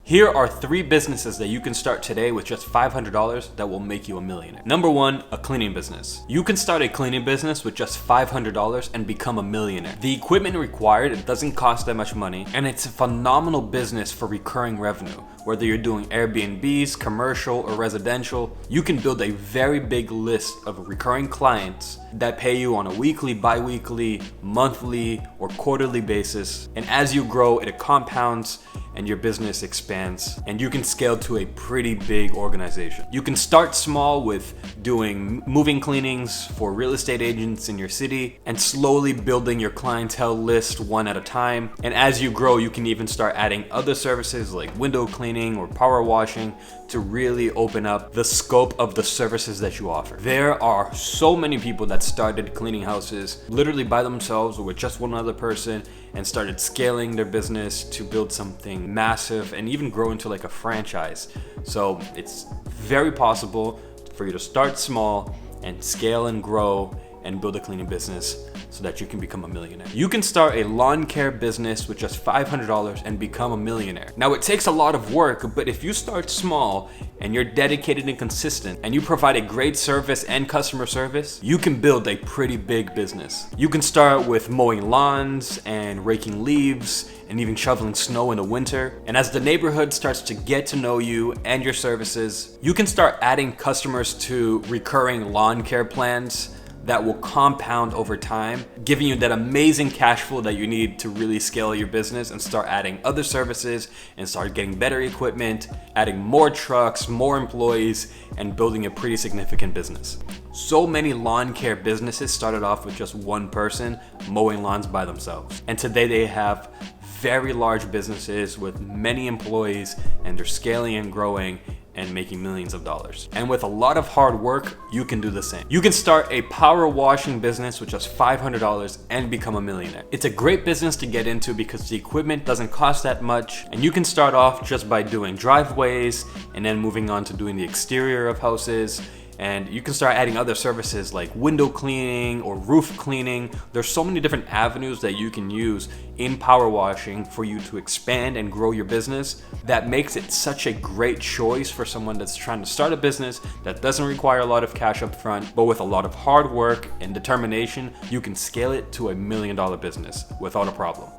Here are 3 businesses that you can start today with just $500 that will make you a millionaire. Number 1, a cleaning business. You can start a cleaning business with just $500 and become a millionaire. The equipment required, it doesn't cost that much money, and it's a phenomenal business for recurring revenue. Whether you're doing Airbnbs, commercial, or residential, you can build a very big list of recurring clients that pay you on a weekly, bi-weekly, monthly, or quarterly basis. And as you grow, it compounds and your business expands, and you can scale to a pretty big organization. You can start small with doing moving cleanings for real estate agents in your city and slowly building your clientele list one at a time. And as you grow, you can even start adding other services like window cleaning or power washing to really open up the scope of the services that you offer. There are so many people that started cleaning houses literally by themselves or with just one other person and started scaling their business to build something massive and even grow into like a franchise. So it's very possible for you to start small and scale and grow and build a cleaning business so that you can become a millionaire. You can start a lawn care business with just $500 and become a millionaire. Now it takes a lot of work, but if you start small and you're dedicated and consistent and you provide a great service and customer service, you can build a pretty big business. You can start with mowing lawns and raking leaves and even shoveling snow in the winter. And as the neighborhood starts to get to know you and your services, you can start adding customers to recurring lawn care plans that will compound over time, giving you that amazing cash flow that you need to really scale your business and start adding other services and start getting better equipment, adding more trucks, more employees, and building a pretty significant business. So many lawn care businesses started off with just one person mowing lawns by themselves. And today they have very large businesses with many employees, and they're scaling and growing and making millions of dollars. And with a lot of hard work, you can do the same. You can start a power washing business with just $500 and become a millionaire. It's a great business to get into because the equipment doesn't cost that much, and you can start off just by doing driveways and then moving on to doing the exterior of houses. And you can start adding other services like window cleaning or roof cleaning. There's so many different avenues that you can use in power washing for you to expand and grow your business. That makes it such a great choice for someone that's trying to start a business that doesn't require a lot of cash up front, but with a lot of hard work and determination, you can scale it to $1 million business without a problem.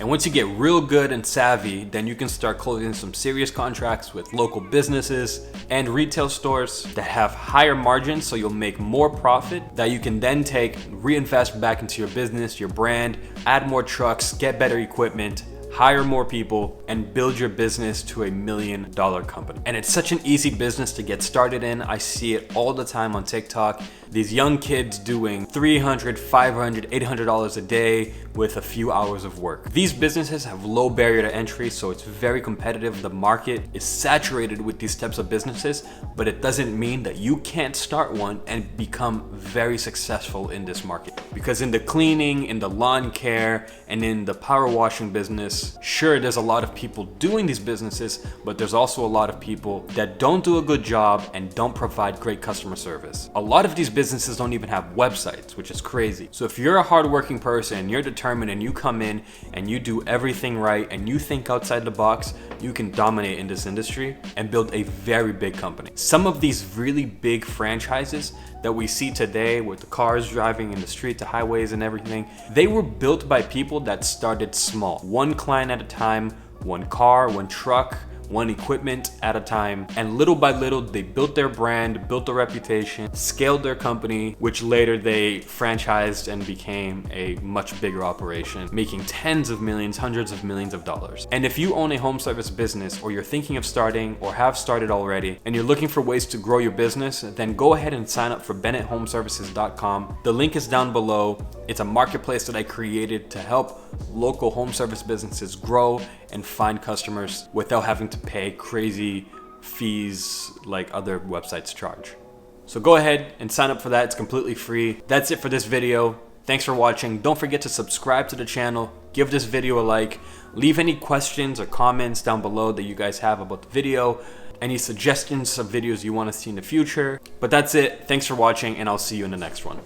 And once you get real good and savvy, then you can start closing some serious contracts with local businesses and retail stores that have higher margins, so you'll make more profit that you can then take, reinvest back into your business, your brand, add more trucks, get better equipment, hire more people, and build your business to $1 million company. And it's such an easy business to get started in. I see it all the time on TikTok. These young kids doing $300, $500, $800 a day with a few hours of work. These businesses have low barrier to entry, so it's very competitive. The market is saturated with these types of businesses, but it doesn't mean that you can't start one and become very successful in this market. Because in the cleaning, in the lawn care, and in the power washing business, sure, there's a lot of people doing these businesses, but there's also a lot of people that don't do a good job and don't provide great customer service. A lot of these businesses don't even have websites, which is crazy. So if you're a hardworking person, you're determined, and you come in and you do everything right and you think outside the box, you can dominate in this industry and build a very big company. Some of these really big franchises that we see today with the cars driving in the street, the highways and everything, they were built by people that started small. One client at a time, one car, one truck, one equipment at a time, and little by little they built their brand, built a reputation, scaled their company, which later they franchised and became a much bigger operation, making tens of millions, hundreds of millions of dollars. And if you own a home service business, or you're thinking of starting or have started already, and you're looking for ways to grow your business, then go ahead and sign up for BennettHomeservices.com. The link is down below. It's a marketplace that I created to help local home service businesses grow and find customers without having to pay crazy fees like other websites charge. So go ahead and sign up for that. It's completely free. That's it for this video. Thanks for watching. Don't forget to subscribe to the channel. Give this video a like. Leave any questions or comments down below that you guys have about the video. Any suggestions of videos you want to see in the future. But that's it. Thanks for watching, and I'll see you in the next one.